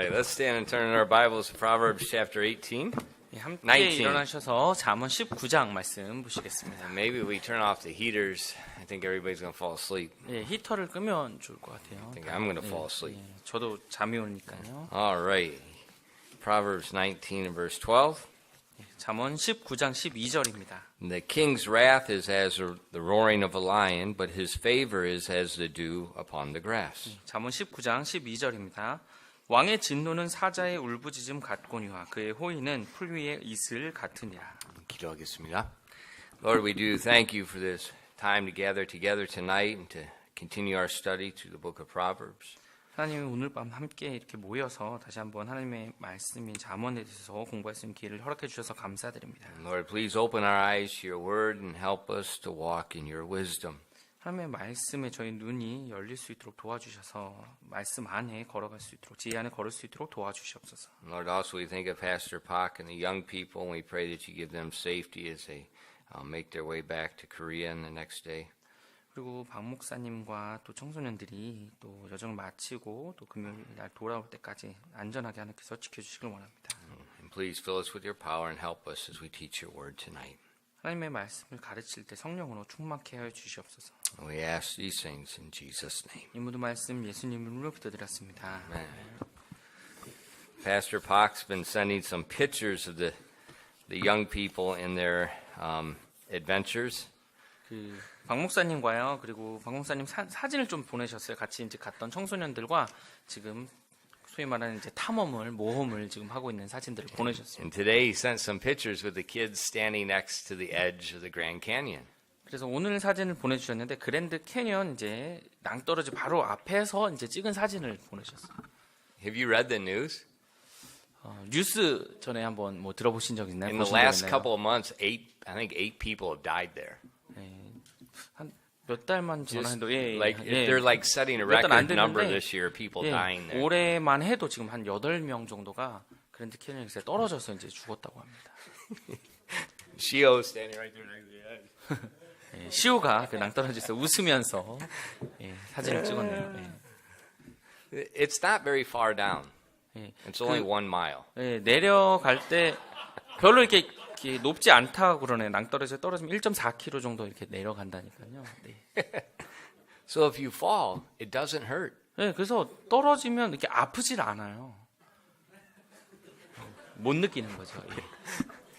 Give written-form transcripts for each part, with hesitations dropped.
right, let's stand and turn in our Bibles to Proverbs chapter 18. 예, 함께 19. 일어나셔서 잠언 19장 말씀 보시겠습니다. And maybe we turn off the heaters. I think everybody's going to fall asleep. 예, 히터를 끄면 좋을 것 같아요. I think I'm going to fall asleep. 예, 저도 잠이 오니까요. All right. Proverbs 19 and verse 12. 잠언 19장 12절입니다. The king's wrath is as the roaring of a lion, but his favor is as the dew upon the grass. 잠언 19장 12절입니다. 왕의 진노는 사자의 울부짖음 같거니와 그의 호의는 풀 위의 이슬 같으니라. 기도하겠습니다. Lord, we do thank you for this time to gather together tonight and to continue our study through the book of Proverbs. 하나님이 오늘 밤 함께 이렇게 모여서 다시 한번 하나님의 말씀인 잠언에 대해서 공부할 수 있는 기회를 허락해 주셔서 감사드립니다. Lord, please open our eyes to your word and help us to walk in your wisdom. 하나님의 말씀에 저희 눈이 열릴 수 있도록 도와주셔서 말씀 안에 걸어갈 수 있도록 지혜 안에 걸을 수 있도록 도와주시옵소서. Lord, also we think of Pastor Pak and the young people, and we pray that you give them safety as they make their way back to Korea in the next day. 그리고 박 목사님과 또 청소년들이 또 여정을 마치고 또 금요일 날 돌아올 때까지 안전하게 하나님께서 지켜주시길 원합니다. And please fill us with your power and help us as we teach your word tonight. 하나님의 말씀을 가르칠 때 성령으로 충만케 하여 주시옵소서. We ask these things in Jesus' name. 이 모든 말씀 예수님 이름으로 기도드렸습니다. Amen. Pastor Pak's been sending some pictures of the young people in their adventures. 박 목사님과요. 그리고 박 목사님 사진을 좀 보내셨어요. 같이 이제 갔던 청소년들과 지금 소위 말하는 이제 모험을 지금 하고 있는 사진들을 보내셨어요. And today he sent some pictures with the kids standing next to the edge of the Grand Canyon. 그래서 오늘 사진을 보내주셨는데 그랜드 캐니언 이제 낭떠러지 바로 앞에서 이제 찍은 사진을 보내셨어요. Have you read the news? 뉴스 전에 한번 뭐 들어보신 적 있나요? In the last couple of months, I think eight people have died there. 한 몇 달만 전화해도 Like they're like setting a record number this year, people dying there. 올해만 해도 지금 한 8명 정도가 그랜드 캐니언에서 떨어져서 이제 죽었다고 합니다. Shio standing right there next to the edge. 시오가 그 낭떠러지에서 웃으면서 사진을 찍었네요. It's not very far down. It's only 1 mile. 내려갈 때 별로 이렇게 높지 않다고 그러네. 낭떠러지에 떨어지면 1.4km 정도 이렇게 내려간다니까요. So if you fall, it doesn't hurt. 그래서 떨어지면 이렇게 아프질 않아요. 못 느끼는 거죠.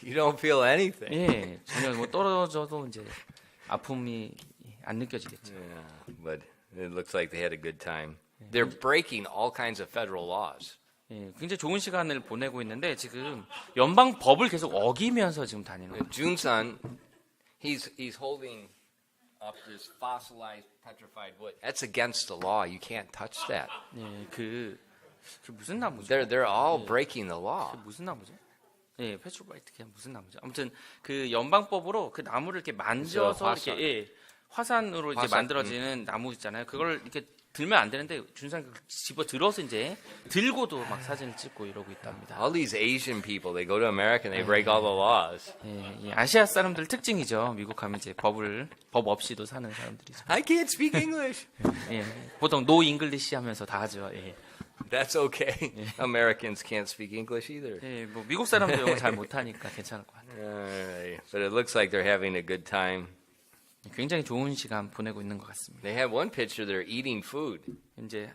You don't feel anything. 전혀 뭐 떨어져도 이제 아픔이 안 느껴지겠죠. Yeah, but it looks like they had a good time. They're breaking all kinds of federal laws. 굉장히 좋은 시간을 보내고 있는데 지금 연방 법을 계속 어기면서 지금 다니는 거예요. Junsun, he's holding up this fossilized petrified wood. That's against the law. You can't touch that. 그 무슨 나무죠? They're all breaking the law. 무슨 나무죠? 페트로바이트 그냥 무슨 나무죠? 아무튼 그 연방법으로 그 나무를 이렇게 만져서 화산. 이렇게 화산으로 이제 만들어지는 나무 있잖아요. 그걸 이렇게 들면 안 되는데 준상 집어 들어서 이제 들고도 막 사진을 찍고 이러고 있답니다. All these Asian people, they go to America and they break all the laws. 아시아 사람들 특징이죠. 미국 가면 이제 법 없이도 사는 사람들이죠. I can't speak English. 보통 노 잉글리시 하면서 다 하죠. That's okay. Americans can't speak English either. 뭐 미국 사람도 영어 잘 못하니까 괜찮을 것 같아요. But it looks like they're having a good time. 굉장히 좋은 시간 보내고 있는 것 같습니다. They have one picture. They're eating food. 이제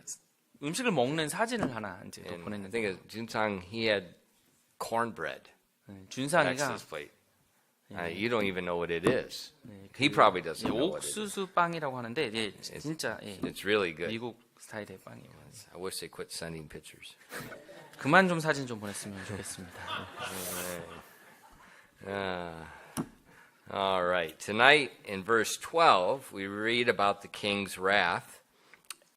음식을 먹는 사진을 하나 이제 또 I 보냈는데. think Junsang, he had cornbread. 준상이가 Texas plate. You don't even know what it is. He probably doesn't know what it is. 옥수수 빵이라고 하는데 진짜 It's really good. 미국 스타일의 빵이에요. I wish they quit sending pictures. 그만 좀 사진 좀 보냈으면 좋겠습니다. All right. Tonight in verse 12, we read about the king's wrath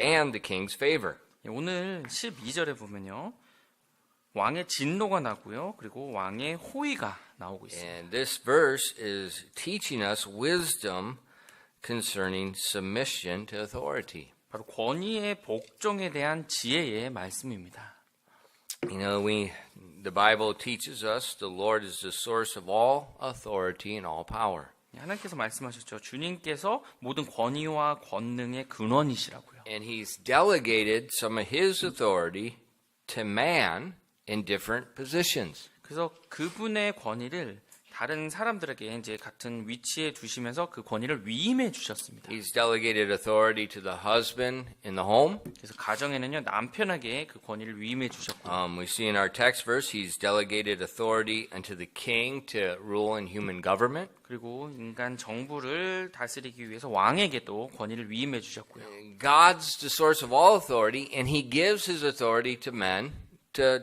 and the king's favor. 오늘 12절에 보면요. 왕의 진노가 나고요. 그리고 왕의 호의가 나오고 있습니다. And this verse is teaching us wisdom concerning submission to authority. 바로 권위의 복종에 대한 지혜의 말씀입니다. You know, the Bible teaches us the Lord is the source of all authority and all power. 하나님께서 말씀하셨죠. 주님께서 모든 권위와 권능의 근원이시라고요. And he's delegated some of his authority to man in different positions. 그래서 그분의 권위를 다른 사람들에게 이제 같은 위치에 두시면서 그 권위를 위임해 주셨습니다. He's delegated authority to the husband in the home. 그래서 가정에는요 남편에게 그 권위를 위임해 주셨고, We see in our text verse, he's delegated authority unto the king to rule in human government. 그리고 인간 정부를 다스리기 위해서 왕에게도 권위를 위임해 주셨고요. God's the source of all authority, and he gives his authority to men to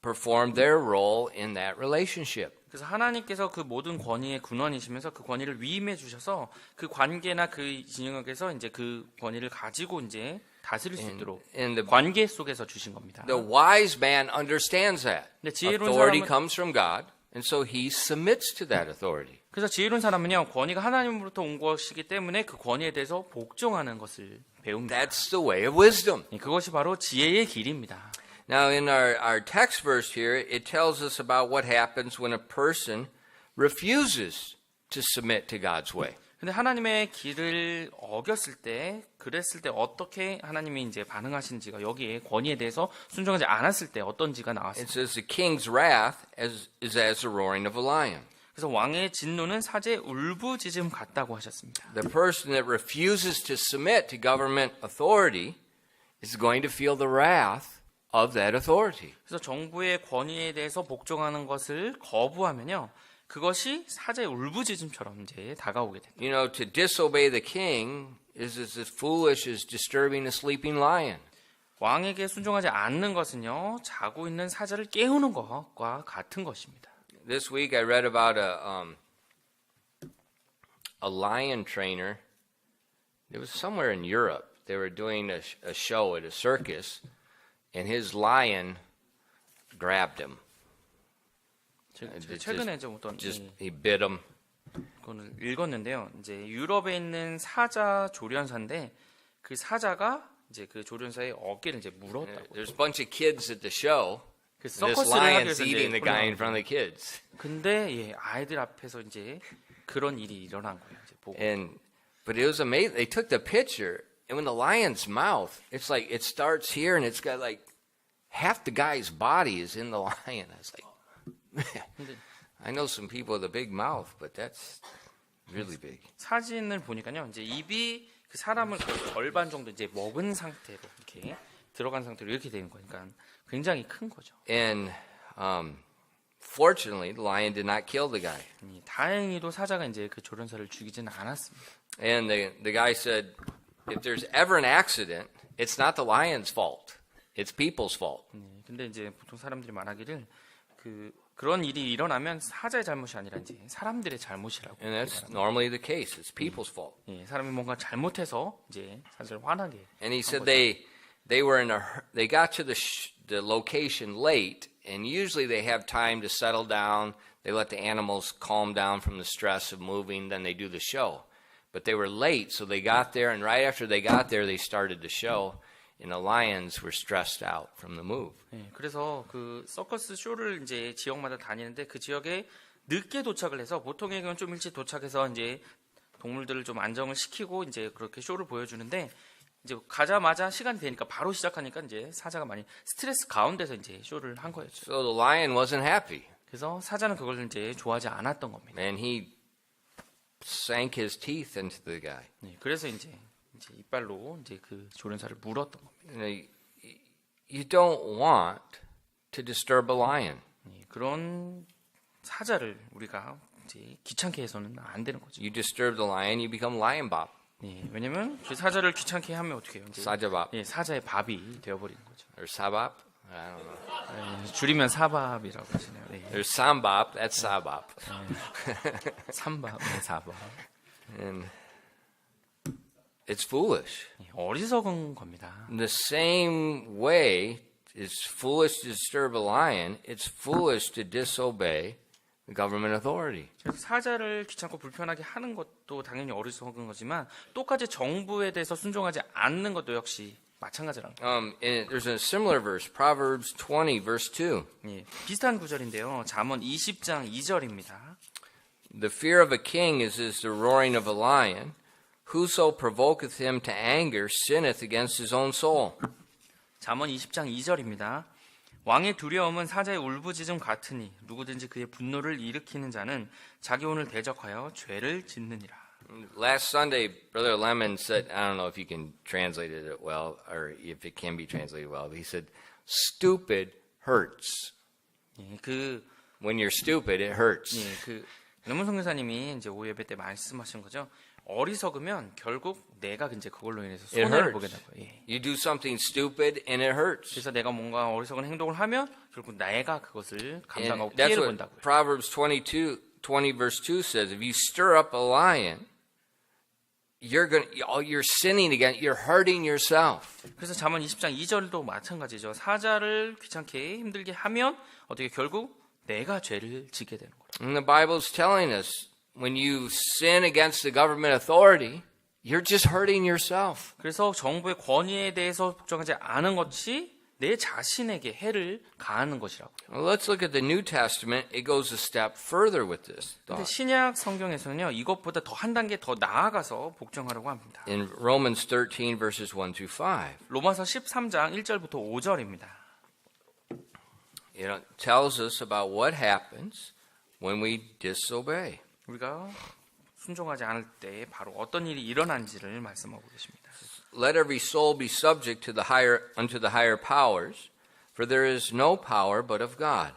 perform their role in that relationship. 그래서 하나님께서 그 모든 권위의 근원이시면서 그 권위를 위임해 주셔서 그 관계나 그 진영에서 이제 그 권위를 가지고 이제 다스릴 수 있도록 And 관계 속에서 주신 겁니다. the wise man understands that. 근데 지혜로운 Authority 사람은 comes from God, and so he submits to that authority. 그래서 지혜로운 사람은요 권위가 하나님으로부터 온 것이기 때문에 그 권위에 대해서 복종하는 것을 배웁니다. That's the way of wisdom. 그것이 바로 지혜의 길입니다. Now, in our text verse here, it tells us about what happens when a person refuses to submit to God's way. 근데 하나님의 길을 어겼을 때, 그랬을 때 어떻게 하나님이 이제 반응하시는지가 여기에 권위에 대해서 순종하지 않았을 때 어떤지가 It 나왔습니다. says the king's wrath is as the roaring of a lion. 그래서 왕의 진노는 사제의 울부짖음 같다고 하셨습니다. The person that refuses to submit to government authority is going to feel the wrath of that authority. 그래서 정부의 권위에 대해서 복종하는 것을 거부하면요, 그것이 사제의 울부짖음처럼 이제 다가오게 됩니다. You know, to disobey the king is as foolish as disturbing a sleeping lion. 왕에게 순종하지 않는 것은요, 자고 있는 사자를 깨우는 것과 같은 것입니다. This week I read about a lion trainer. It was somewhere in Europe. They were doing a show at a circus, and his lion grabbed him. 최근에 좀 어떤 He bit him. 그걸 읽었는데요. 이제 유럽에 있는 사자 조련사인데 그 사자가 이제 그 조련사의 어깨를 이제 물었다고. There's a bunch of kids at the show. 그 This 서커스를 하기 lion's 위해서 eating the guy in 이제 front of the kids. 근데 예, 아이들 앞에서 이제 그런 일이 일어난 거예요. 이제 보고. But it was amazing. They took the picture, and when the lion's mouth, it's like it starts here, and it's got like half the guy's body is in the lion. I was like, man, I know some people with a big mouth, but that's really big. 사진을 보니까요, 이제 입이 그 사람을 거의 절반 정도 이제 먹은 상태로 이렇게 들어간 상태로 이렇게 되는 거니까 굉장히 큰 거죠. And fortunately, the lion did not kill the guy. 다행히도 사자가 이제 그 조련사를 죽이지는 않았습니다. And the guy said, if there's ever an accident, it's not the lion's fault. It's people's fault. 근데 이제 보통 사람들이 말하기를 그런 일이 일어나면 사자의 잘못이 아니라 이제 사람들의 잘못이라고. And that's normally the case. It's people's fault. 예, 사람이 뭔가 잘못해서 이제 사자를 화나게. And he said they were they got to the location late, and usually they have time to settle down. They let the animals calm down from the stress of moving, then they do the show. But they were late, so they got there, and right after they got there, they started the show. And the lions were stressed out from the move. 예, 그래서 그 서커스 쇼를 이제 지역마다 다니는데 그 지역에 늦게 도착을 해서 보통의 경우는 좀 일찍 도착해서 이제 동물들을 좀 안정을 시키고 이제 그렇게 쇼를 보여주는데 이제 가자마자 시간이 되니까 바로 시작하니까 이제 사자가 많이 스트레스 가운데서 이제 쇼를 한 거였죠. So the lion wasn't happy. 그래서 사자는 그걸 이제 좋아하지 않았던 겁니다. And he sank his teeth into the guy. 예, 그래서 이제 이빨로 이제 그 조련사를 물었던 겁니다. You don't want to disturb a lion. 예, 그런 사자를 우리가 이제 귀찮게 해서는 안 되는 거죠. You disturb the lion, you become lion bop. 예, 왜냐면 그 사자를 귀찮게 하면 어떻게 해요? 이제 사자밥. 예, 사자의 밥이 되어버리는 거죠. Or sabop. I don't know. 예, 줄이면 사밥이라고 하시네요. 예, There's sambop. That's sabop. 삼밥, 네, 사밥. And it's foolish. 예, 어리석은 겁니다. In the same way, it's foolish to disturb a lion. It's foolish to disobey the government authority. 그래서 사자를 귀찮고 불편하게 하는 것도 당연히 어리석은 거지만 똑같이 정부에 대해서 순종하지 않는 것도 역시 마찬가지라는 거예요. And there's a similar verse, Proverbs 20, verse 2. 예, 비슷한 구절인데요. 잠언 20장 2절입니다. The fear of a king is as the roaring of a lion. Whoso provoketh him to anger sinneth against his own soul. 잠언 20장 2절입니다. 왕의 두려움은 사자의 울부짖음 같으니 누구든지 그의 분노를 일으키는 자는 자기 혼을 대적하여 죄를 짓느니라. Last Sunday, Brother Lemon said, I don't know if you can translate it well or if it can be translated well, but he said, stupid hurts. 예, When you're stupid, it hurts. 레몬 선교사님이 이제 오예배 때 말씀하신 거죠. 어리석으면 결국 내가 이제 그걸로 인해서 It 손해를 보게 hurts. 되는 거예요. 예. You do something stupid and it hurts. 그래서 내가 뭔가 어리석은 행동을 하면 결국 내가 그것을 감당하고 And that's 피해를 what 본다고요. Proverbs 20 verse 2 says. If you stir up a lion, you're sinning against, you're hurting yourself. 그래서 잠언 20장 2절도 마찬가지죠. 사자를 귀찮게 힘들게 하면 어떻게 결국 내가 죄를 짓게 되는 거죠. And the Bible's telling us when you sin against the government authority, you're just hurting yourself. 그래서 정부의 권위에 대해서 복종하지 않은 것이 내 자신에게 해를 가하는 것이라고요. Well, let's look at the New Testament. It goes a step further with this 근데 thought. 신약 성경에서는요. 이것보다 더 한 단계 더 나아가서 복종하려고 합니다. In Romans 13 verses 1 to 5, 로마서 13장 1절부터 5절입니다. it tells us about what happens when we disobey. 우리가 순종하지 않을 때 바로 어떤 일이 일어난지를 말씀하고 계십니다. Let every soul be subject to unto the higher powers, for there is no power but of God.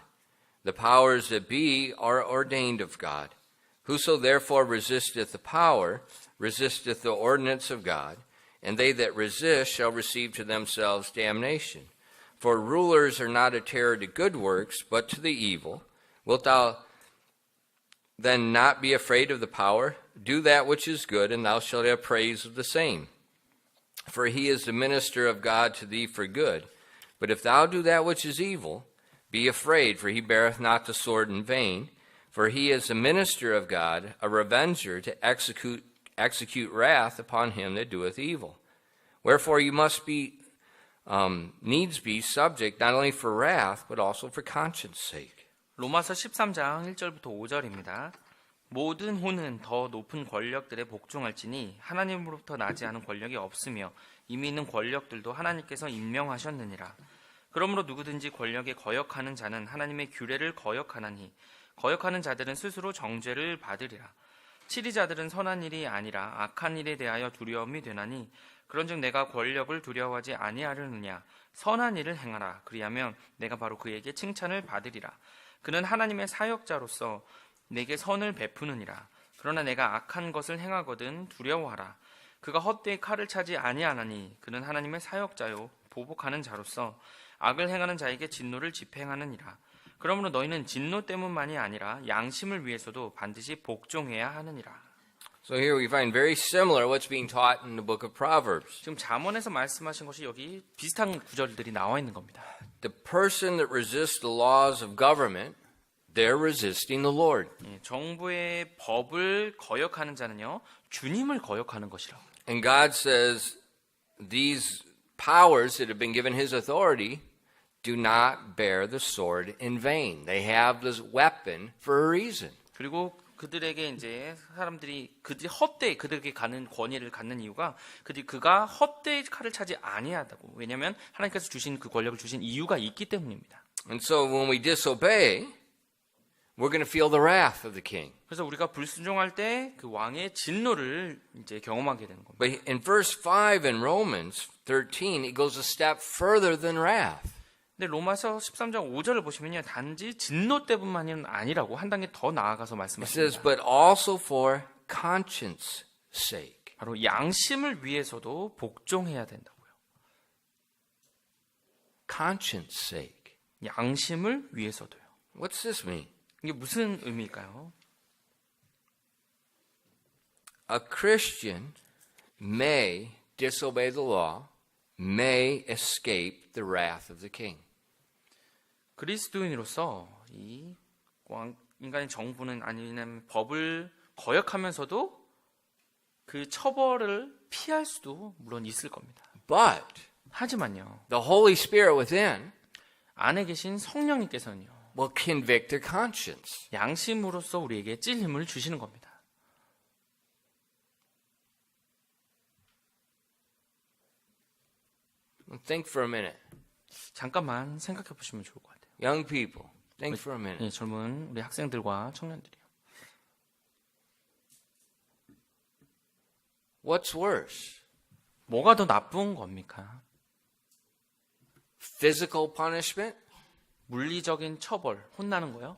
The powers that be are ordained of God. Whoso therefore resisteth the power, resisteth the ordinance of God, and they that resist shall receive to themselves damnation. For rulers are not a terror to good works, but to the evil. Wilt thou then not be afraid of the power? Do that which is good, and thou shalt have praise of the same. For he is the minister of God to thee for good. But if thou do that which is evil, be afraid, for he beareth not the sword in vain. For he is the minister of God, a revenger to execute wrath upon him that doeth evil. Wherefore you must needs be subject not only for wrath, but also for conscience sake. 로마서 13장 1절부터 5절입니다. 모든 혼은 더 높은 권력들에 복종할지니 하나님으로부터 나지 않은 권력이 없으며 이미 있는 권력들도 하나님께서 임명하셨느니라. 그러므로 누구든지 권력에 거역하는 자는 하나님의 규례를 거역하나니 거역하는 자들은 스스로 정죄를 받으리라. 치리자들은 선한 일이 아니라 악한 일에 대하여 두려움이 되나니 그런즉 내가 권력을 두려워하지 아니하려느냐. 선한 일을 행하라. 그리하면 내가 바로 그에게 칭찬을 받으리라. 그는 하나님의 사역자로서 내게 선을 베푸느니라. 그러나 내가 악한 것을 행하거든 두려워하라. 그가 헛되이 칼을 차지 아니하나니 그는 하나님의 사역자요 보복하는 자로서 악을 행하는 자에게 진노를 집행하느니라. 그러므로 너희는 진노 때문만이 아니라 양심을 위해서도 반드시 복종해야 하느니라. So here we find very similar what's being taught in the book of Proverbs. 지금 잠언에서 말씀하신 것이 여기 비슷한 구절들이 나와 있는 겁니다. The person that resists the laws of government, they're resisting the Lord. 정부의 법을 거역하는 자는요, 주님을 거역하는 것이라고. And God says these powers that have been given his authority do not bear the sword in vain. They have this weapon for a reason. 그리고 그들에게 이제 사람들이 그들이 헛되이 그들에게 가는 권위를 갖는 이유가 그가 헛되이 칼을 차지 아니하다고. 왜냐하면 하나님께서 주신 그 권력을 주신 이유가 있기 때문입니다. And so when we disobey, we're going to feel the wrath of the king. 그래서 우리가 불순종할 때 그 왕의 진노를 이제 경험하게 되는 겁니다. But in verse 5 in Romans 13, it goes a step further than wrath. 근데 로마서 13장 5절을 보시면요. 단지 진노 때문만이 아니라고 한 단계 더 나아가서 It says, 말씀하십니다. but also for conscience sake. 바로 양심을 위해서도 복종해야 된다고요. Conscience sake. 양심을 위해서도요. What's this mean? 이게 무슨 의미일까요? A Christian may disobey the law, may escape the wrath of the king. 그리스도인으로서 이 인간의 정부는 아니면 법을 거역하면서도 그 처벌을 피할 수도 물론 있을 겁니다. But 하지만요. the Holy Spirit within 안에 계신 성령님께서는요. will convict their conscience. 양심으로서 우리에게 찔림을 주시는 겁니다. Think for a minute. 잠깐만 생각해 보시면 좋을 것 같아요. Young people, think for a minute. 예, 젊은 우리 학생들과 청년들이요. What's worse? 뭐가 더 나쁜 겁니까? Physical punishment 물리적인 처벌, 혼나는 거요?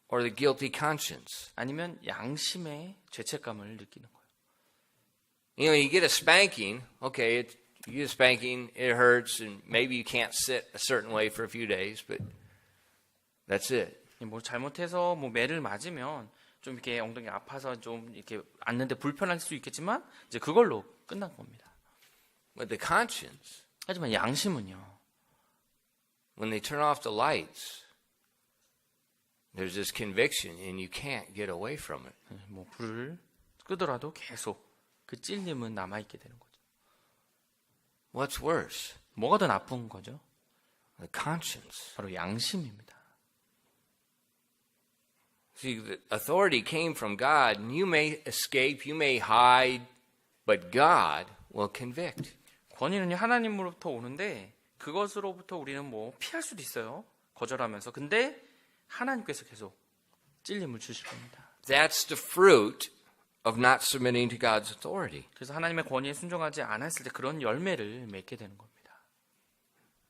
or the guilty conscience? 아니면 양심의 죄책감을 느끼는 거예요. You know, you get a spanking, okay, you get a spanking, it hurts, and maybe you can't sit a certain way for a few days, but that's it. 뭐 잘못해서 뭐 매를 맞으면 좀 이렇게 엉덩이 아파서 좀 이렇게 앉는데 불편할 수 있겠지만 이제 그걸로 끝난 겁니다. But the conscience, 하지만 양심은요. when they turn off the lights, there's this conviction, and you can't get away from it. 뭐 불을 끄더라도 계속 그 찔림은 남아 있게 되는 거죠. What's worse? 뭐가 더 나쁜 거죠? The conscience. 바로 양심입니다. See, the authority came from God, and you may escape, you may hide, but God will convict. 권위는 하나님으로부터 오는데 그것으로부터 우리는 뭐 피할 수도 있어요. 거절하면서. 근데 하나님께서 계속 찔림을 주실 겁니다. That's the fruit of not submitting to God's authority. 그래서 하나님의 권위에 순종하지 않았을 때 그런 열매를 맺게 되는 겁니다.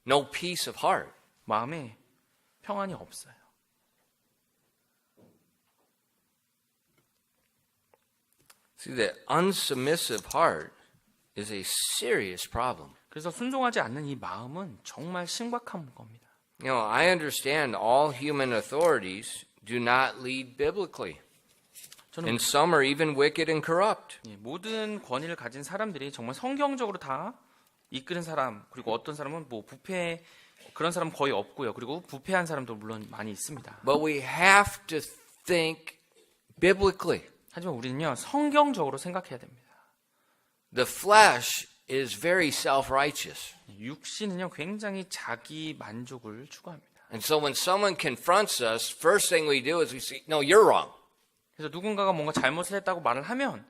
No peace of heart. 마음에 평안이 없어요. See, the unsubmissive heart is a serious problem. 그래서 순종하지 않는 이 마음은 정말 심각한 겁니다. You know, I understand all human authorities do not lead biblically. 저는 And some are even wicked and corrupt. 모든 권위를 가진 사람들이 정말 성경적으로 다 이끄는 사람, 그리고 어떤 사람은 뭐 부패 그런 사람 거의 없고요. 그리고 부패한 사람도 물론 많이 있습니다. But we have to think biblically. 하지만 우리는요 성경적으로 생각해야 됩니다. The flesh is very self-righteous. 육신은요 굉장히 자기 만족을 추구합니다. And so when someone confronts us, first thing we do is we say, no, you're wrong. 그래서 누군가가 뭔가 잘못을 했다고 말을 하면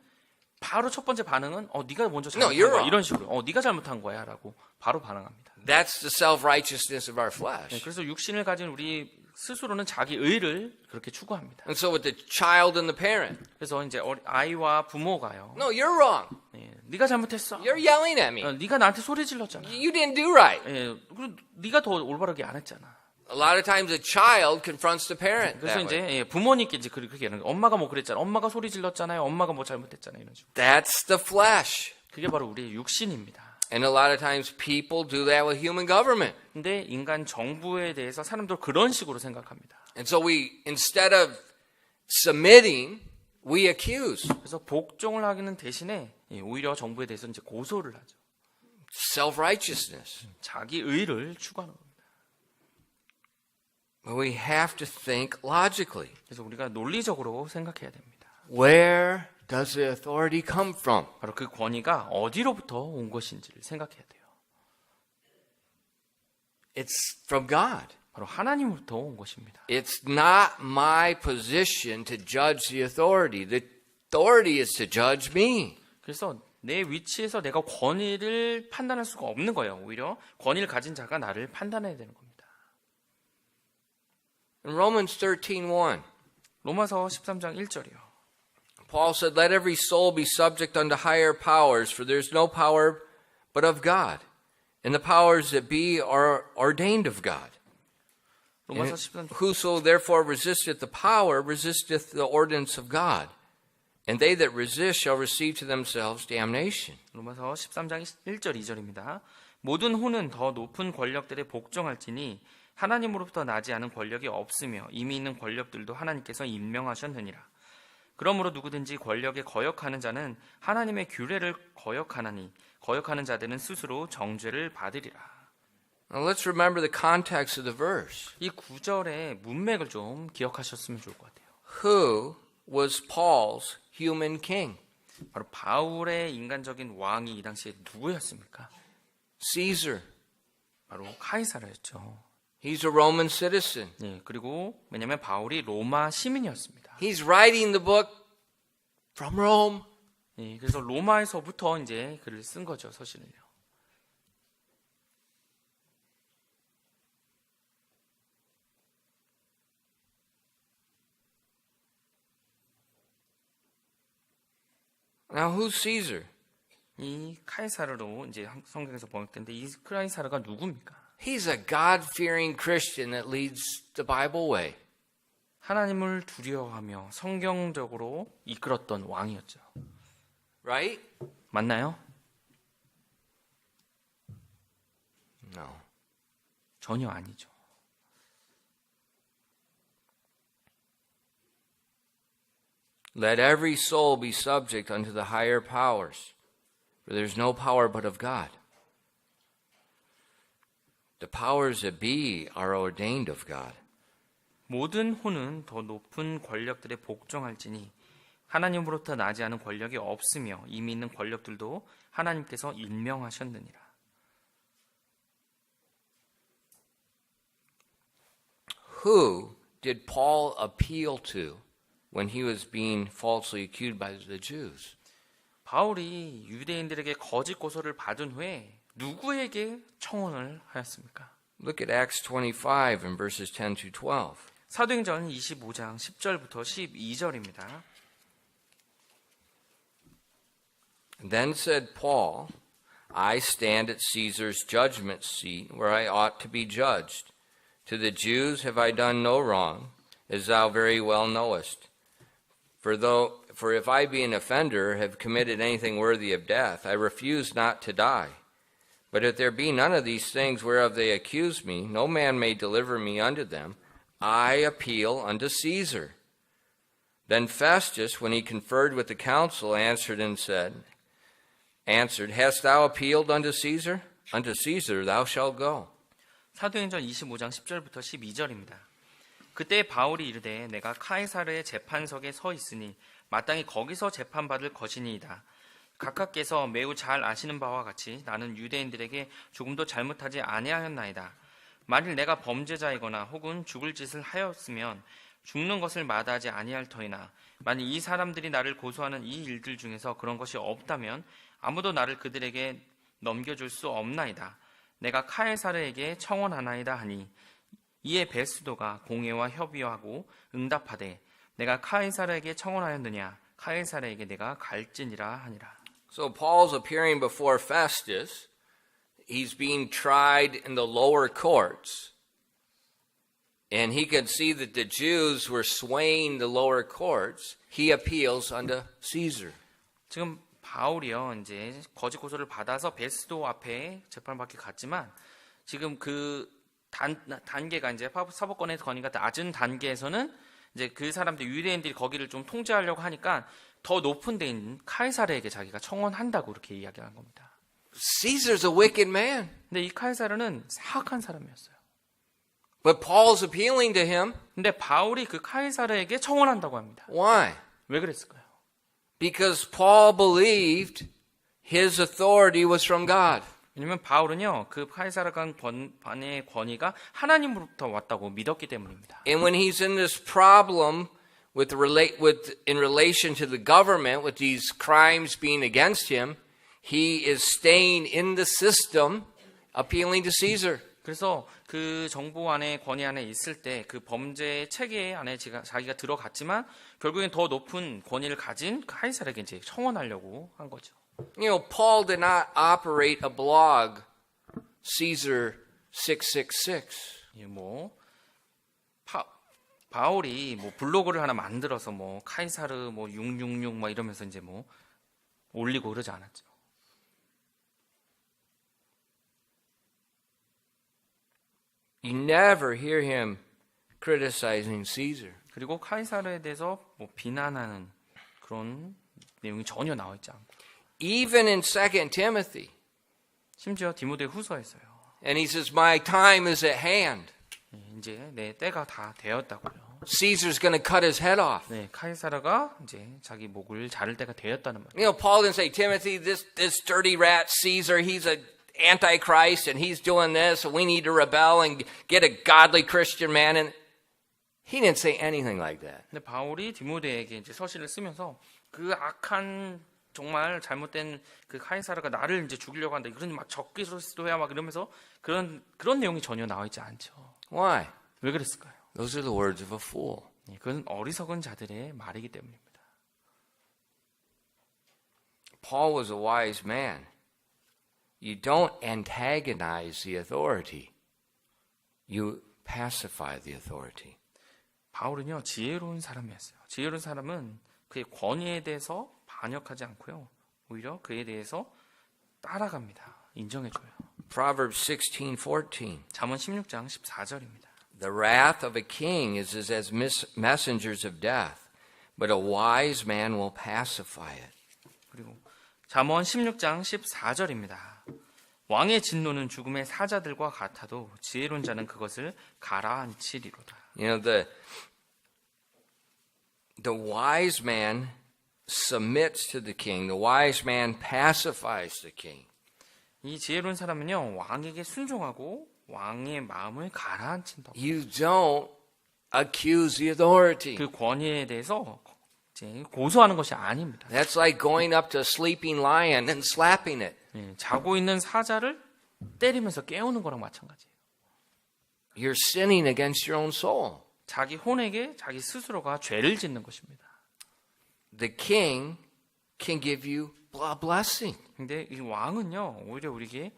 바로 첫 번째 반응은 네가 먼저 잘못한 you're 거야. wrong. 이런 식으로 네가 잘못한 거야 라고 바로 반응합니다. That's the self-righteousness of our flesh. 그래서 육신을 가진 우리 스스로는 자기 의를 그렇게 추구합니다. And so with the child and the parent, 그래서 이제 아이와 부모가요. no, you're wrong. 네가 잘못했어. You're yelling at me. 네가 나한테 소리 질렀잖아. You didn't do right. 그리고 네가 더 올바르게 안 했잖아. A lot of times a child confronts the parent. 그래서 That way. 이제 부모님께 이제 그렇게 하는 거예요. 엄마가 뭐 그랬잖아. 엄마가 소리 질렀잖아요. 엄마가 뭐 잘못했잖아요. 이런 식으로. That's the flesh. 그게 바로 우리의 육신입니다. And a lot of times people do that with human government. 근데 인간 정부에 대해서 사람들 그런 식으로 생각합니다. And so we, instead of submitting, we accuse. 그래서 복종을 하기는 대신에 오히려 정부에 대해서 이제 고소를 하죠. Self-righteousness. 자기 의를 추구하는 겁니다. But we have to think logically. 그래서 우리가 논리적으로 생각해야 됩니다. Where does the authority come from? 바로 그 권위가 어디로부터 온 것인지를 생각해야 돼요. It's from God. 바로 하나님으로부터 온 것입니다. It's not my position to judge the authority. The authority is to judge me. 그래서 내 위치에서 내가 권위를 판단할 수가 없는 거예요. 오히려 권위를 가진 자가 나를 판단해야 되는 겁니다. In Romans 13:1, 로마서 13장 1절이요. Paul said, "Let every soul be subject unto higher powers, for there is no power but of God, and the powers that be are ordained of God. 로마서 And 13장 whoso therefore resisteth the power resisteth the ordinance of God, and they that resist shall receive to themselves damnation." 로마서 13장 1절 2절입니다. 모든 후는 더 높은 권력들에 복종할지니 하나님으로부터 나지 않은 권력이 없으며 이미 있는 권력들도 하나님께서 임명하셨느니라. 그러므로 누구든지 권력에 거역하는 자는 하나님의 규례를 거역하나니 거역하는 자들은 스스로 정죄를 받으리라. Now let's remember the context of the verse. 이 구절의 문맥을 좀 기억하셨으면 좋을 것 같아요. Who was Paul's human king? 바로 바울의 인간적인 왕이 이 당시에 누구였습니까? Caesar. 바로 카이사르였죠. He's a Roman citizen. 네, 그리고 왜냐하면 바울이 로마 시민이었습니다. He's writing the book from Rome. 네, 그래서 로마에서부터 이제 글을 쓴 거죠, 서신을요. Now, who's Caesar? 이 카이사르로 이제 성경에서 번역된데 이 카이사르가 누굽니까? He's a God-fearing Christian that leads the Bible way. 하나님을 두려워하며 성경적으로 이끌었던 왕이었죠. Right? 맞나요? No. 전혀 아니죠. Let every soul be subject unto the higher powers, for there's no power but of God. The powers that be are ordained of God. 모든 혼은 더 높은 권력들에 복종할지니 하나님으로부터 나지 않은 권력이 없으며 이미 있는 권력들도 하나님께서 임명하셨느니라. Who did Paul appeal to when he was being falsely accused by the Jews? 바울이 유대인들에게 거짓 고소를 받은 후에 누구에게 청혼을 하였습니까? Look at Acts 25 and verses 10 to 12. 사도행전 25장 10절부터 12절입니다. Then said Paul, I stand at Caesar's judgment seat where I ought to be judged. To the Jews have I done no wrong, as thou very well knowest. For if I be an offender, have committed anything worthy of death, I refuse not to die. But if there be none of these things whereof they accuse me, no man may deliver me unto them. I appeal unto Caesar. Then Festus, when he conferred with the council, answered, Hast thou appealed unto Caesar? Unto Caesar thou shalt go. 사도행전 25장 10절부터 12절입니다. 그때 바울이 이르되 내가 카이사르의 재판석에 서 있으니 마땅히 거기서 재판받을 것이니이다. 각하께서 매우 잘 아시는 바와 같이 나는 유대인들에게 조금도 잘못하지 아니하였나이다. 만일 내가 범죄자이거나 혹은 죽을 짓을 하였으면 죽는 것을 마다하지 아니할 터이나 만일 이 사람들이 나를 고소하는 이 일들 중에서 그런 것이 없다면 아무도 나를 그들에게 넘겨줄 수 없나이다. 내가 카이사르에게 청원하나이다 하니 이에 베스도가 공회와 협의하고 응답하되 내가 카이사르에게 청원하였느냐 카이사르에게 내가 갈지니라 하니라. So Paul's appearing before Festus. He's being tried in the lower courts. And he could see that the Jews were swaying the lower courts. He appeals unto Caesar. 지금 바울이요, 이제 거짓 고소를 받아서 베스도 앞에 재판받기 갔지만 지금 그 단계가 이제 사법권의 권위가 낮은 단계에서는 이제 그 사람들 유대인들이 거기를 좀 통제하려고 하니까 더 높은 데인 카이사르에게 자기가 청원한다고 이렇게 이야기한 겁니다. Caesar's a wicked man. 근데 이 카이사르는 사악한 사람이었어요. But Paul's appealing to him. 근데 바울이 그 카이사르에게 청원한다고 합니다. Why? 왜 그랬을까요? Because Paul believed his authority was from God. 왜냐면 바울은요, 그 카이사르간 관의 권위가 하나님으로부터 왔다고 믿었기 때문입니다. And when he's in this problem in relation to the government with these crimes being against him, he is staying in the system, appealing to Caesar. 그래서 그 정부 안에 권위 안에 있을 때 그 범죄 체계 안에 자기가 들어갔지만 결국엔 더 높은 권위를 가진 카이사르에게 이제 청원하려고 한 거죠. You know, Paul did not operate a blog, Caesar 666. 예, 바울이 블로그를 하나 만들어서 카이사르 666 이러면서 이제 올리고 그러지 않았죠. You never hear him criticizing Caesar. 그리고 카이사르에 대해서 비난하는 그런 내용이 전혀 나와 있지 않고. Even in 2 Timothy. 심지어 디모데 후서에서요. And he says, my time is at hand. 이제 내 때가 다 되었다고요. Caesar's going to cut his head off. 네, 카이사르가 이제 자기 목을 자를 때가 되었다는 말이에요. You know, Paul didn't say, Timothy, this dirty rat Caesar, he's a antichrist and he's doing this and we need to rebel and get a godly Christian man. And he didn't say anything like that. 근데 바울이 디모데에게 이제 서신을 쓰면서 그 악한 정말 잘못된 그 카이사르가 나를 이제 죽이려고 한다. 이런 막 적그리스도야 막 이러면서 그런 내용이 전혀 나와 있지 않죠. Why? 왜 그랬을까요? Those are the words of a fool. 그건 어리석은 자들의 말이기 때문입니다. Paul was a wise man. You don't antagonize the authority. You pacify the authority. 바울은요, 지혜로운 사람이었어요. 지혜로운 사람은 그의 권위에 대해서 반역하지 않고요. 오히려 그에 대해서 따라갑니다. 인정해줘요. Proverbs 16:14. 잠언 16장 14절입니다. The wrath of a king is as messengers of death, but a wise man will pacify it. 그리고 잠언 16장 14절입니다. 왕의 진노는 죽음의 사자들과 같아도 지혜로운 자는 그것을 가라앉히리로다. You know, the wise man submits to the king. The wise man pacifies the king. 이 지혜로운 사람은요, 왕에게 순종하고 왕의 마음을 가라앉힌다. You don't accuse the authority. 그 권위에 대해서 이제 고소하는 것이 아닙니다. That's like going up to a sleeping lion and slapping it. 예, 자고 있는 사자를 때리면서 깨우는 거랑 마찬가지예요. You're sinning against your own soul. 자기 혼에게 자기 스스로가 죄를 짓는 것입니다. The king can give you a blessing. 근데 이 왕은요, 오히려 우리에게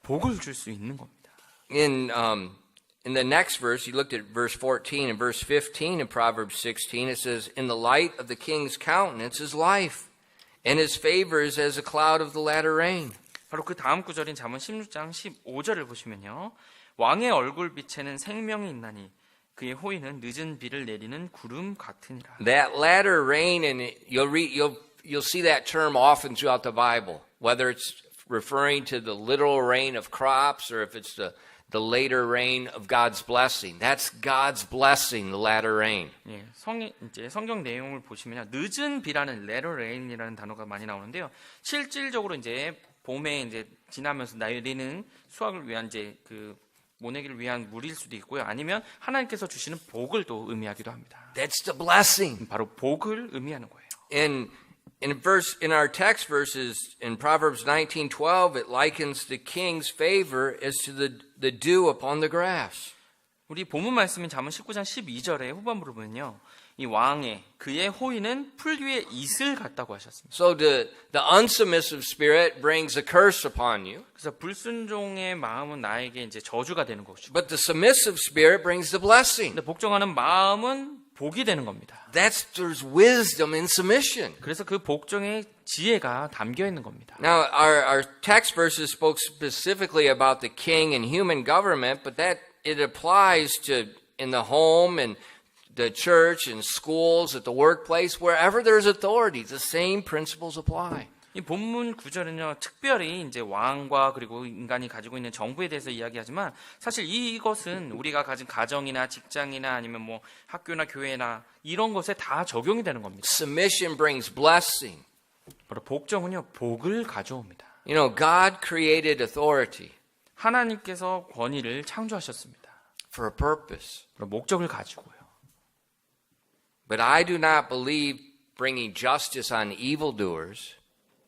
복을 줄 수 있는 겁니다. In the next verse, you looked at verse 14 and verse 15 in Proverbs 16, it says, "In the light of the king's countenance is life, and his favor is as a cloud of the latter rain." 바로 그 다음 구절인 잠언 16장 15절을 보시면요. 왕의 얼굴빛에는 생명이 있나니 그의 호의는 늦은 비를 내리는 구름 같으니라. That latter rain, and you'll see that term often throughout the Bible, whether it's referring to the literal rain of crops or if it's the later rain of God's blessing. That's God's blessing, the latter rain. 예, 이제 성경 내용을 보시면요. 늦은 비라는 latter rain이라는 단어가 많이 나오는데요. 실질적으로 이제 봄에 이제 지나면서 내리는 수확을 위한 이제 그 모내기를 위한 물일 수도 있고요. 아니면 하나님께서 주시는 복을 또 의미하기도 합니다. That's the blessing. 바로 복을 의미하는 거예요. In our text verses in Proverbs 19:12, it likens the king's favor as to the dew upon the grass. 우리 본문 말씀인 잠언 19장 12절의 후반부를 보면요. 이 왕의 그의 호의는 풀 위에 이슬 같다고 하셨습니다. So the unsubmissive spirit brings a curse upon you. 그래서 불순종의 마음은 나에게 이제 저주가 되는 것이고, But the submissive spirit brings the blessing. 근데 복종하는 마음은 복이 되는 겁니다. There's wisdom in submission. 그래서 그 복종의 지혜가 담겨 있는 겁니다. Now, our text verses spoke specifically about the king and human government, but that it applies to in the home and the church and schools, at the workplace, wherever there's authority, the same principles apply. 이 본문 구절은요, 특별히 이제 왕과 그리고 인간이 가지고 있는 정부에 대해서 이야기하지만 사실 이것은 우리가 가진 가정이나 직장이나 아니면 뭐 학교나 교회나 이런 것에 다 적용이 되는 겁니다. Submission brings blessing. 바로 복종은요, 복을 가져옵니다. You know, God created authority 하나님께서 권위를 창조하셨습니다. for a purpose. 바로 목적을 가지고요. But I do not believe bringing justice on evildoers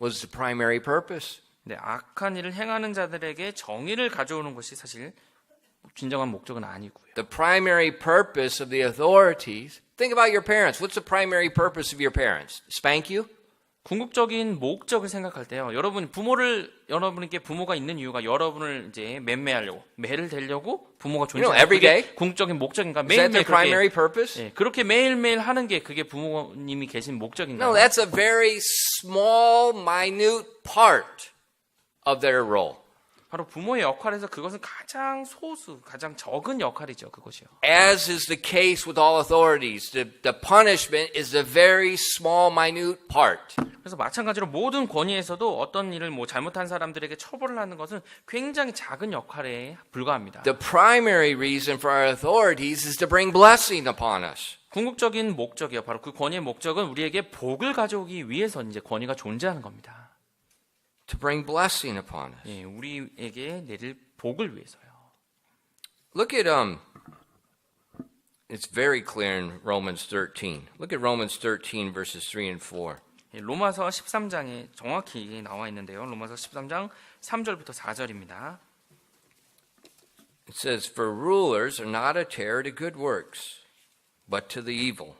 was the primary purpose. 네, 악한 일을 행하는 자들에게 정의를 가져오는 것이 사실 진정한 목적은 아니고요. The primary purpose of the authorities, think about your parents. What's the primary purpose of your parents? Spank you? 궁극적인 목적을 생각할 때요. 여러분께 부모가 있는 이유가 여러분을 이제 매를 대려고 부모가 존재하는 every day? 그게 궁극적인 목적인가? Is that the 매일매일 primary purpose? 예, 그렇게 매일매일 하는 게 그게 부모님이 계신 목적인가? No, that's a very small, minute part of their role. 바로 부모의 역할에서 그것은 가장 소수, 가장 적은 역할이죠. 그것이요. As is the case with all authorities, the punishment is a very small, minute part. 그래서 마찬가지로 모든 권위에서도 어떤 일을 뭐 잘못한 사람들에게 처벌을 하는 것은 굉장히 작은 역할에 불과합니다. The primary reason for our authorities is to bring blessing upon us. 궁극적인 목적이요. 바로 그 권위의 목적은 우리에게 복을 가져오기 위해서 이제 권위가 존재하는 겁니다. To bring blessing upon us. 예, 우리에게 내릴 복을 위해서요. Look at it's very clear in Romans 13. Look at Romans 13 verses 3 and 4. 예, 로마서 13장에 정확히 나와 있는데요. 로마서 13장 3절부터 4절입니다. It says, "For rulers are not a terror to good works, but to the evil.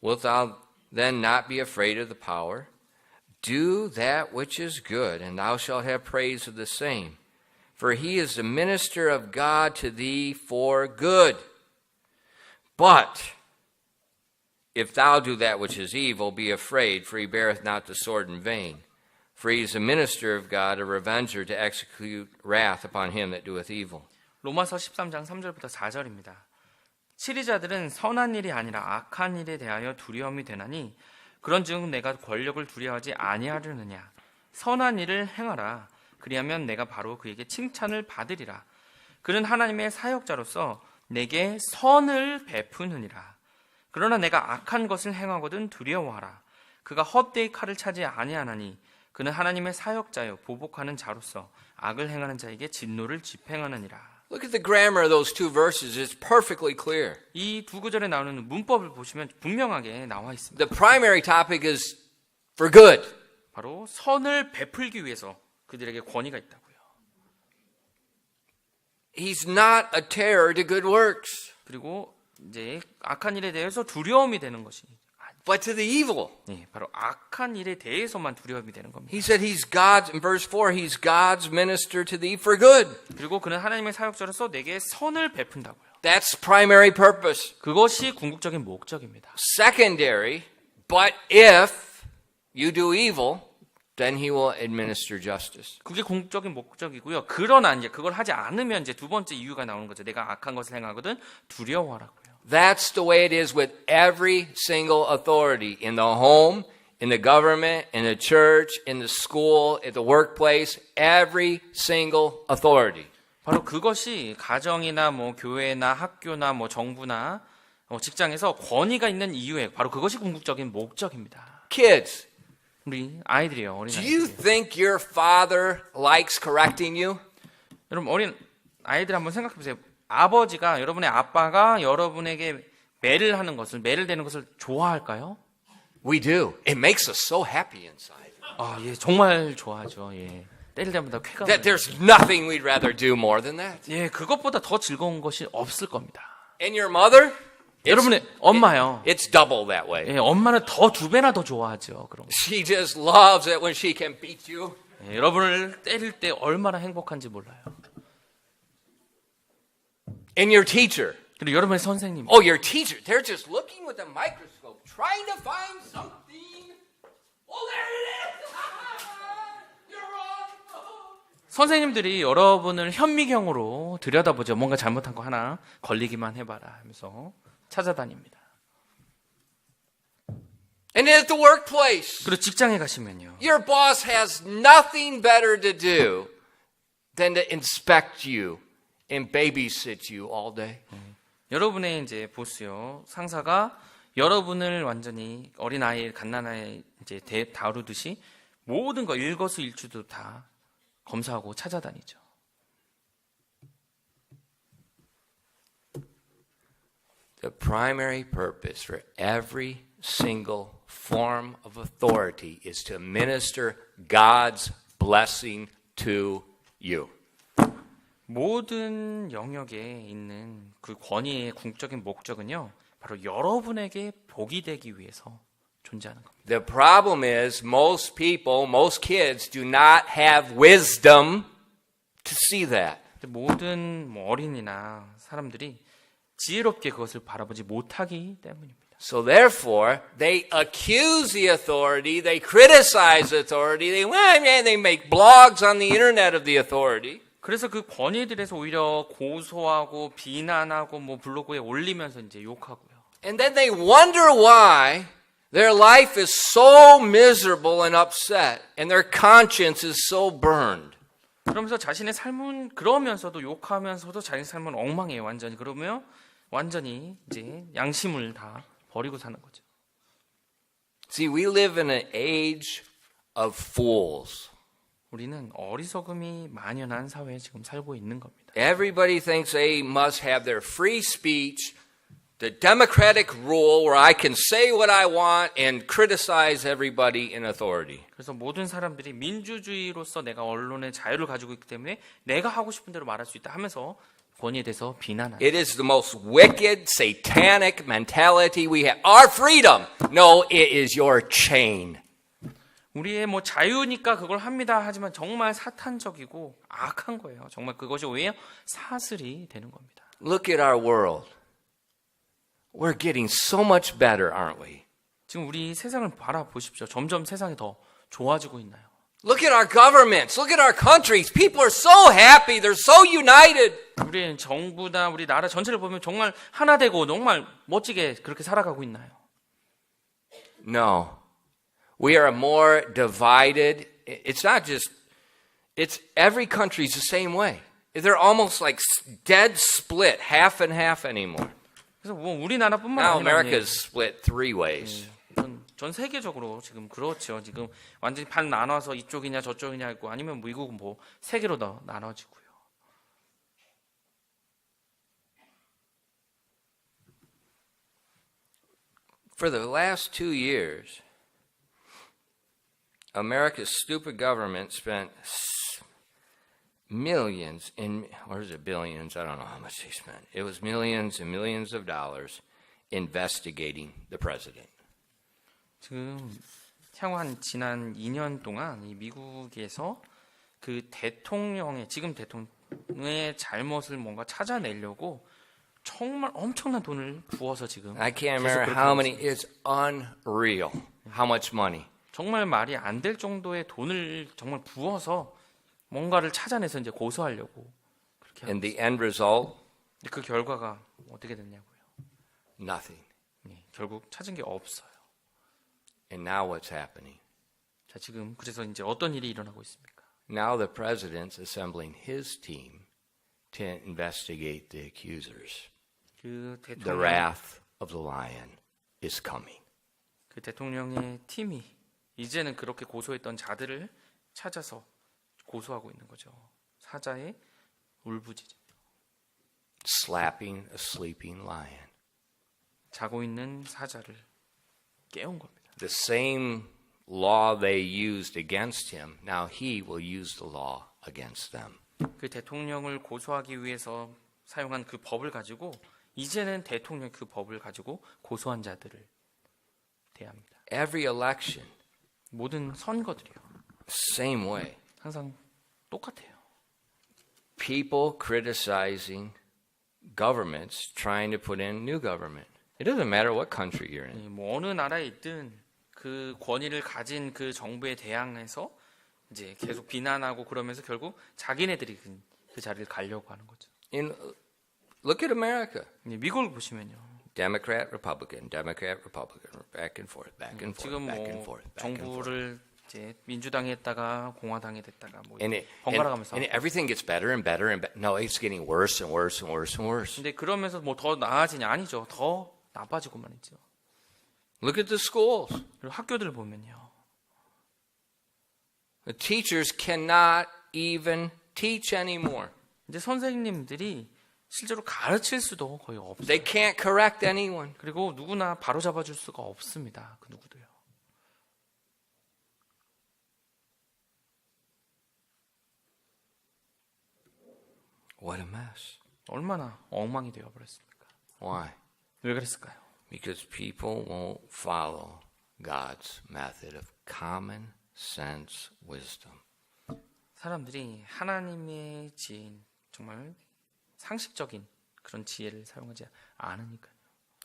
Wilt thou then not be afraid of the power? Do that which is good, and thou shalt have praise of the same. For he is the minister of God to thee for good. But if thou do that which is evil, be afraid, for he beareth not the sword in vain. For he is a minister of God, a revenger to execute wrath upon him that doeth evil. 로마서 13장 3절부터 4절입니다. 치리자들은 선한 일이 아니라 악한 일에 대하여 두려움이 되나니 그런즉 내가 권력을 두려워하지 아니하려느냐. 선한 일을 행하라. 그리하면 내가 바로 그에게 칭찬을 받으리라. 그는 하나님의 사역자로서 내게 선을 베푸느니라. 그러나 내가 악한 것을 행하거든 두려워하라. 그가 헛되이 칼을 차지 아니하나니 그는 하나님의 사역자요 보복하는 자로서 악을 행하는 자에게 진노를 집행하느니라. Look at the grammar of those two verses. It's perfectly clear. 이 두 구절에 나오는 문법을 보시면 분명하게 나와 있습니다. The primary topic is for good. 바로 선을 베풀기 위해서 그들에게 권위가 있다고요. He's not a terror to good works, 그리고 이제 악한 일에 대해서 두려움이 되는 것이 but to the evil. 바로 악한 일에 대해서만 두려움이 되는 겁니다. He said he's God's, in verse 4, he's God's minister to thee for good. 그리고 그는 하나님의 사역자로서 내게 선을 베푼다고요. That's primary purpose. 그것이 궁극적인 목적입니다. Secondary, but if you do evil, then he will administer justice. 그게 궁극적인 목적이고요. 그러나 이제 그걸 하지 않으면 이제 두 번째 이유가 나오는 거죠. 내가 악한 것을 행하거든 두려워하라고요. That's the way it is with every single authority in the home, in the government, in the church, in the school, at the workplace, every single authority. 바로 그것이 가정이나 뭐 교회나 학교나 뭐 정부나 직장에서 권위가 있는 이유에 바로 그것이 궁극적인 목적입니다. Kids, 우리 아이들이요. 어린 do you 아이들. think your father likes correcting you? 여러분 어린 아이들 한번 생각해 보세요. 아버지가 여러분의 아빠가 여러분에게 매를 하는 것을 매를 대는 것을 좋아할까요? We do. It makes us so happy inside. 아, 예, 정말 좋아하죠. 예. 때릴 때마다 쾌감. That there's nothing we'd rather do more than that. 예, 그것보다 더 즐거운 것이 없을 겁니다. And your mother? 여러분의 엄마요. It's double that way. 예, 엄마는 더 두 배나 더 좋아하죠. 그런 거. She just loves it when she can beat you. 예, 여러분을 때릴 때 얼마나 행복한지 몰라요. And your teacher. 그리고 여러분의 선생님. Oh, your teacher. They're just looking with a microscope, trying to find something. Oh, there it is. You're wrong. 선생님들이 여러분을 현미경으로 들여다보죠. 뭔가 잘못한 거 하나 걸리기만 해봐라 하면서 찾아다닙니다. And at the workplace, 그리고 직장에 가시면요. your boss has nothing better to do than to inspect you and babysit you all day. 여러분의 이제 보스요 상사가 여러분을 완전히 어린 아이, 갓난아이 이제 다루듯이 모든 거 일거수일투도 다 검사하고 찾아다니죠. The primary purpose for every single form of authority is to minister God's blessing to you. 모든 영역에 있는 그 권위의 궁극적인 목적은요. 바로 여러분에게 복이 되기 위해서 존재하는 겁니다. The problem is most people, most kids do not have wisdom to see that. 모든 어린이나 사람들이 지혜롭게 그것을 바라보지 못하기 때문입니다. So therefore, they accuse the authority, they criticize authority, they make blogs on the internet of the authority. 그래서 그 권위들에서 오히려 고소하고 비난하고 뭐 블로그에 올리면서 이제 욕하고요. And then they wonder why their life is so miserable and upset and their conscience is so burned. 그러면서 자신의 삶은 그러면서도 욕하면서도 자신의 삶은 엉망이에요. 완전히. 그러면 완전히 이제 양심을 다 버리고 사는 거죠. See, we live in an age of fools. 우리는 어리석음이 만연한 사회에 지금 살고 있는 겁니다. Everybody thinks they must have their free speech, the democratic rule where I can say what I want and criticize everybody in authority. 그래서 모든 사람들이 민주주의로서 내가 언론의 자유를 가지고 있기 때문에 내가 하고 싶은 대로 말할 수 있다 하면서 권위에 대해서 비난하는. It is the most wicked, satanic mentality we have. Our freedom. No, it is your chain. 우리의 뭐 자유니까 그걸 합니다. 하지만 정말 사탄적이고 악한 거예요. 정말 그것이 오히려 사슬이 되는 겁니다. Look at our world. We're getting so much better, aren't we? 지금 우리 세상을 바라보십시오. 점점 세상이 더 좋아지고 있나요? Look at our governments. Look at our countries. People are so happy. They're so united. 우리 정부나 우리 나라 전체를 보면 정말 하나 되고 정말 멋지게 그렇게 살아가고 있나요? No. We are more divided. It's not just, it's every country's the same way. They're almost like dead split, half and half anymore. 그래서 뭐 우리나라뿐만 Now 아니라 America's split three ways. 전 세계적으로 지금 그렇죠. 지금 완전히 반 나눠서 이쪽이냐 저쪽이냐 있고 아니면 미국은 뭐 세 개로 나눠지고요. For the last 2 years, America's stupid government spent millions or is it billions? I don't know how much they spent. It was millions and millions of dollars investigating the president. 지금 향한 지난 2년 동안 이 미국에서 그 대통령의 지금 대통령의 잘못을 뭔가 찾아내려고 정말 엄청난 돈을 부어서 지금 I can't 계속 remember 그렇게 how 하고 many. 있습니다. It's unreal how much money. 정말 말이 안 될 정도의 돈을 정말 부어서 뭔가를 찾아내서 이제 고소하려고 그렇게 하고 And the end result, 있습니다. 그 결과가 어떻게 됐냐고요? nothing. 결국 찾은 게 없어요. And now what's happening? 자, 지금 그래서 이제 어떤 일이 일어나고 있습니까? Now the president's assembling his team to investigate the accusers. 그 The 대통령 wrath of the lion is coming. 그 대통령의 팀이 이제는 그렇게 고소했던 자들을 찾아서 고소하고 있는 거죠. 사자의 울부짖음. Slapping a sleeping lion. 자고 있는 사자를 깨운 겁니다. The same law they used against him, now he will use the law against them. 그 대통령을 고소하기 위해서 사용한 그 법을 가지고 이제는 대통령 그 법을 가지고 고소한 자들을 대합니다. Every election, 모든 선거들이요. same way. 항상 똑같아요. People criticizing governments trying to put in new government. It doesn't matter what country you're in. 뭐 어느 나라에 있든 그 권위를 가진 그 정부에 대항해서 이제 계속 비난하고 그러면서 결국 자기네들이 그 자리를 가려고 하는 거죠. Look at America. 미국을 보시면요. Democrat, Republican, Democrat, Republican, back and forth, back and forth, 지금 back 뭐 and forth, back and forth. 정부를 이제 민주당에 했다가 공화당에 됐다가 뭐 And 번갈아 가면서. everything gets better and better and better. No, it's getting worse and worse and worse and worse. 근데 그러면서 뭐 더 나아지냐 아니죠. 더 나빠지고만 있죠. Look at the schools. 그리고 학교들을 보면요. The teachers cannot even teach anymore. 이제 선생님들이 실제로 가르칠 수도 거의 없어요. They can't correct anyone. 그리고 누구나 바로 잡아줄 수가 없습니다. 그 누구도요. What a mess. 얼마나 엉망이 되어버렸습니까? Why? 왜 그랬을까요? Because people won't follow God's method of common sense wisdom. 사람들이 하나님의 지혜인 정말 상식적인 그런 지혜를 사용하지 않으니까요.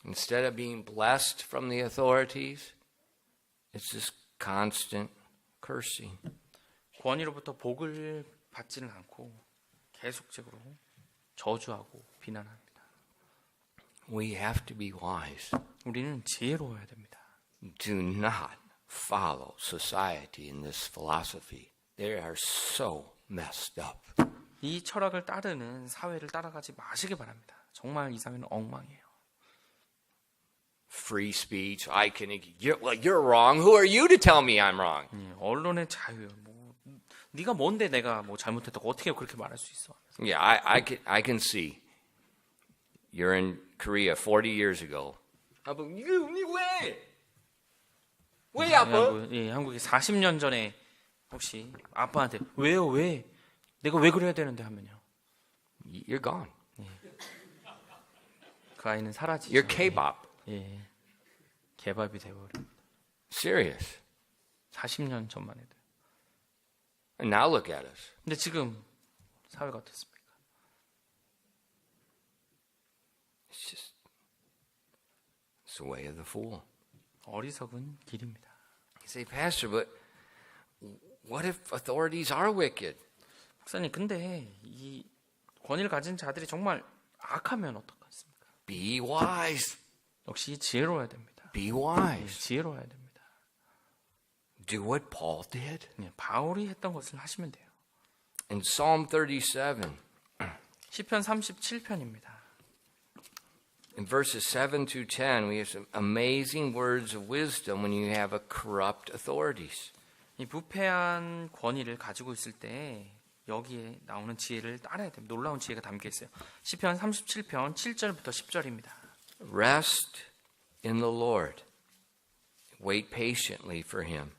Instead of being blessed from the authorities, it's this constant cursing. 권위로부터 복을 받지는 않고 계속적으로 저주하고 비난합니다. We have to be wise. 우리는 지혜로워야 됩니다. Do not follow society in this philosophy. They are so messed up. 이 철학을 따르는 사회를 따라가지 마시기 바랍니다. 정말 이 사회는 엉망이에요. Free speech. You're wrong. Who are you to tell me I'm wrong? 언론의 자유. 뭐 네가 뭔데 내가 뭐 잘못했다고 어떻게 그렇게 말할 수 있어? Yeah, I can see. You're in Korea 40 years ago. 왜 아빠? 한국이 40년 전에 혹시 아빠한테 왜요? 왜? 내가 왜 그래야 되는데 하면요. You're gone. 그 아이는 사라지죠. You're K-pop. 예. 개밥이 되어버립니다. Serious. 40년 전만 해도. And now look at us. 근데 지금 사회가 어떻습니까? It's the way of the fool. 어리석은 길입니다. You say, Pastor, but what if authorities are wicked? 목사님, 근데 이 권위를 가진 자들이 정말 악하면 어떡하겠습니까? Be wise. 역시 지혜로워야 됩니다. Be wise. 지혜로워야 됩니다. Do what Paul did. 네, 바울이 했던 것을 하시면 돼요. In Psalm 37, 시편 37편입니다. in verses 7 through 10, we have some amazing words of wisdom when you have a corrupt authorities. 이 부패한 권위를 가지고 있을 때 여기에 나오는 지혜를 따라야 됩니다. 놀라운 지혜가 담겨 있어요. 시편 37편 7절부터 10절입니다. Rest in the Lord. Wait patiently for him.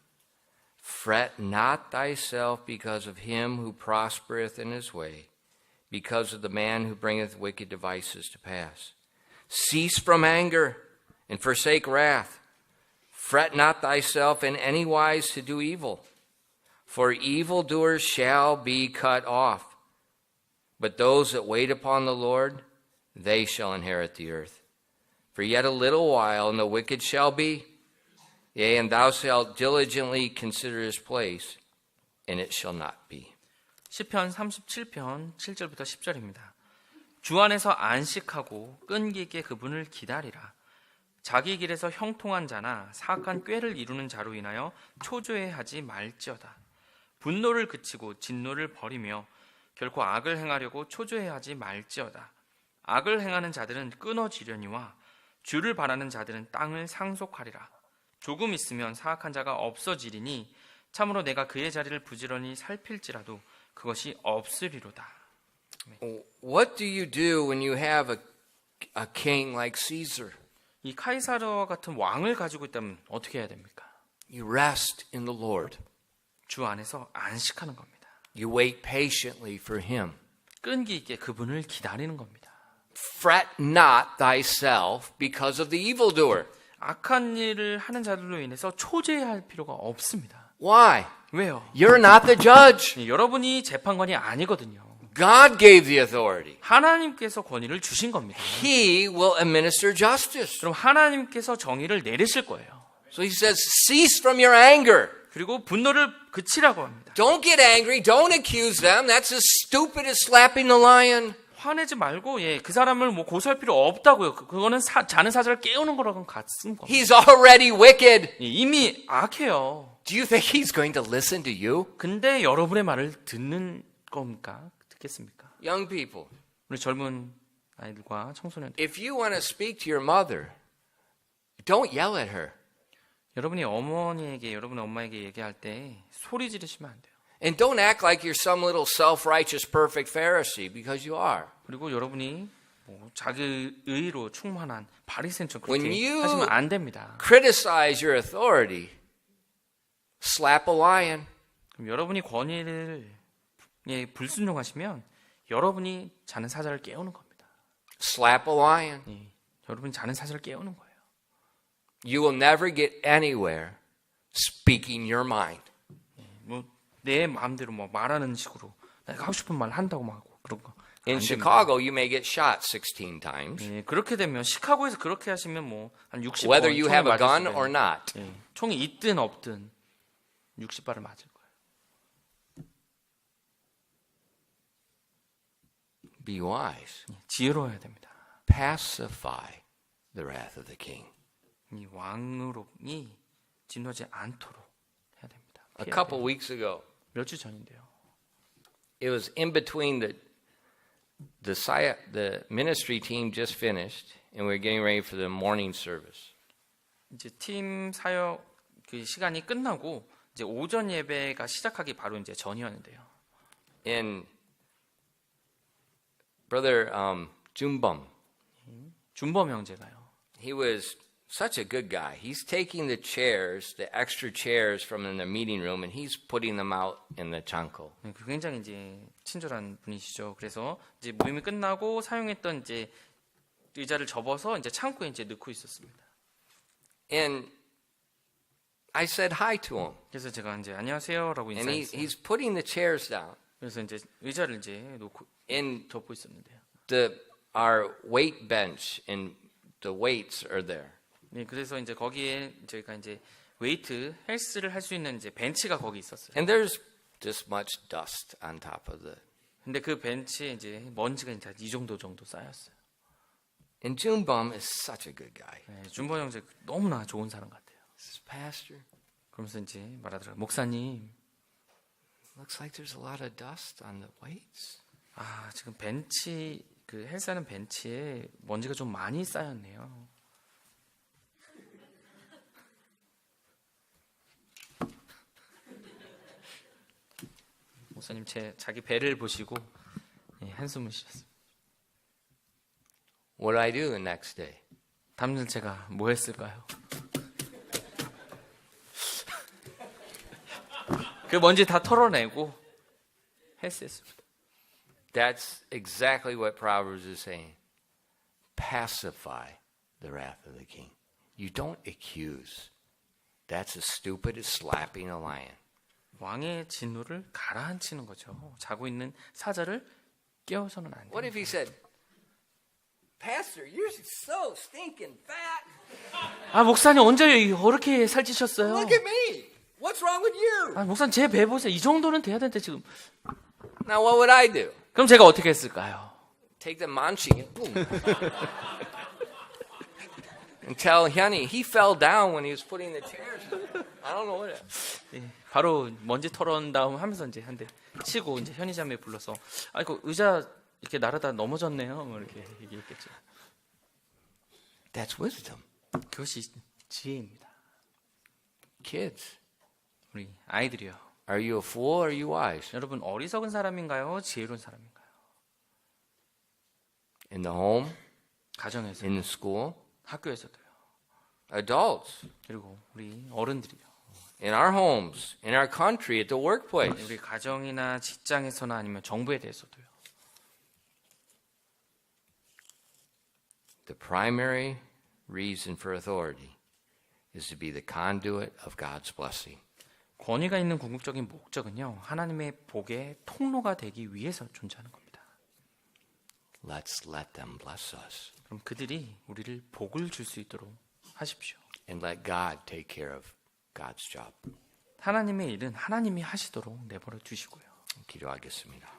Fret not thyself because of him who prospereth in his way, because of the man who bringeth wicked devices to pass. Cease from anger and forsake wrath. Fret not thyself in any wise to do evil, for evildoers shall be cut off. But those that wait upon the Lord, they shall inherit the earth. For yet a little while, and the wicked shall be. Yea, and thou shalt diligently consider his place, and it shall not be. 시편 37편 7절부터 10절입니다. 주 안에서 안식하고 끈기 있게 그분을 기다리라. 자기 길에서 형통한 자나 사악한 꾀를 이루는 자로 인하여 초조해하지 말지어다. 분노를 그치고 진노를 버리며 결코 악을 행하려고 초조해하지 말지어다. 악을 행하는 자들은 끊어지려니와 주를 바라는 자들은 땅을 상속하리라. 조금 있으면 사악한 자가 없어지리니 참으로 내가 그의 자리를 부지런히 살필지라도 그것이 없으리로다. What do you do when you have a king like Caesar? 이 카이사르와 같은 왕을 가지고 있다면 어떻게 해야 됩니까? You rest in the Lord. 주 안에서 안식하는 겁니다. You wait patiently for him. 끈기 있게 그분을 기다리는 겁니다. Fret not thyself because of the evildoer. 악한 일을 하는 자들로 인해서 초조해할 필요가 없습니다. Why? 왜요? You're not the judge. 여러분이 재판관이 아니거든요. God gave the authority. 하나님께서 권위를 주신 겁니다. He will administer justice. 그럼 하나님께서 정의를 내리실 거예요. So he says, cease from your anger. 그리고 분노를 그치라고 합니다. Don't get angry. Don't accuse them. That's as stupid as slapping the lion. 화내지 말고 그 사람을 뭐 고소할 필요 없다고요. 그거는 자는 사자를 깨우는 거랑은 같은 겁니다. He's already wicked. 이미 악해요. Do you think he's going to listen to you? 근데 여러분의 말을 듣는 겁니까? 듣겠습니까? Young people, 우리 젊은 아이들과 청소년들. if you want to speak to your mother, don't yell at her. 여러분이 어머니에게, 여러분의 엄마에게 얘기할 때 소리 지르시면 안 돼요. And don't act like you're some little self-righteous perfect Pharisee, because you are. 그리고 여러분이 뭐 자기 의로 충만한 바리새인처럼 When 그렇게 you 하시면 안 됩니다. criticize your authority, slap a lion. 그럼 여러분이 권위를 불순종하시면 여러분이 자는 사자를 깨우는 겁니다. Slap a lion. 여러분이 자는 사자를 깨우는 거예요. You will never get anywhere speaking your mind. 뭐 내 마음대로 뭐 말하는 식으로 내가 하고 싶은 말 한다고 막 하고 그런 거. In Chicago, you may get shot 16 times, 그렇게 되면 시카고에서 그렇게 하시면 뭐 한 60번 whether you have a gun or not. 총이 있든 없든 60발을 맞을 거예요. Be wise. 지혜로워야 됩니다. Pacify the wrath of the king. 이 왕으로이 진노하지 않도록 해야 됩니다. A couple weeks ago, 몇 주 전인데요. it was in between the ministry team just finished, and we were getting ready for the morning service. 이제 팀 사역 그 시간이 끝나고 이제 오전 예배가 시작하기 바로 이제 전이었는데요. And Brother Jumbum, 준범 형제가요. he was such a good guy. He's taking the chairs, the extra chairs from in the meeting room, and he's putting them out in the 창고. 굉장히 이제 친절한 분이시죠. 그래서 이제 모임이 끝나고 사용했던 이제 의자를 접어서 이제 창고에 이제 넣고 있었습니다. And I said hi to him. 그래서 제가 이제 안녕하세요라고 And 인사했어요. he's putting the chairs down. 그래서 이제 의자를 이제 놓고 And 덮고 있었는데요. our weight bench and the weights are there. 네, 그래서 이제 거기에 저희가 이제 웨이트 헬스를 할 수 있는 이제 벤치가 거기 있었어요. And there's this much dust on top of the. 근데 그 벤치에 이제 먼지가 이제 이 정도 쌓였어요. And Junbum is such a good guy. 네, 준보 형제 너무나 좋은 사람 같아요. He says, Pastor, 그러면서 이제 말하더라고요. 목사님, looks like there's a lot of dust on the weights. 아 지금 벤치 그 헬스하는 벤치에 먼지가 좀 많이 쌓였네요. 목사님 자기 배를 보시고 한숨을 쉬셨어요. What did I do the next day? 다음날 제가 뭐 했을까요? 그 먼지 다 털어내고 헬스했습니다. That's exactly what Proverbs is saying. Pacify the wrath of the king. You don't accuse. That's as stupid as slapping a lion. 왕의 진노를 가라앉히는 거죠. 자고 있는 사자를 깨워서는 안 What 돼요. if he said, Pastor, you're so stinking fat. 아 목사님 언제 이렇게 살찌셨어요? Look at me. What's wrong with you? 아 목사님 제 배 보세요. 이 정도는 돼야 되는데 지금. Now what would I do? 그럼 제가 어떻게 했을까요? Take the manchi and boom. And tell Hyunny, he fell down when he was putting the chairs down. I don't know what. 예, 바로 먼지 털어온 다음 하면서 이제 한 대 치고 이제 현희자매 불러서 아이고 의자 이렇게 나르다 넘어졌네요. 뭐 이렇게 얘기했겠죠. That's wisdom. 그것이 지혜입니다. Kids, 우리 아이들이요. are you a fool or are you wise? 여러분 어리석은 사람인가요? 지혜로운 사람인가요? In the home, 가정에서, in the school, 학교에서도요. adults, 그리고 우리 어른들이요. in our homes, in our country, at the workplace. 우리 가정이나 직장에서나 아니면 정부에 대해서도요. The primary reason for authority is to be the conduit of God's blessing. 권위가 있는 궁극적인 목적은요. 하나님의 복의 통로가 되기 위해서 존재하는 겁니다. Let's let them bless us 그럼 그들이 우리를 복을 줄 수 있도록 하십시오. and let God take care of God's job. 하나님의 일은 하나님이 하시도록 내버려 두시고요. 기도하겠습니다.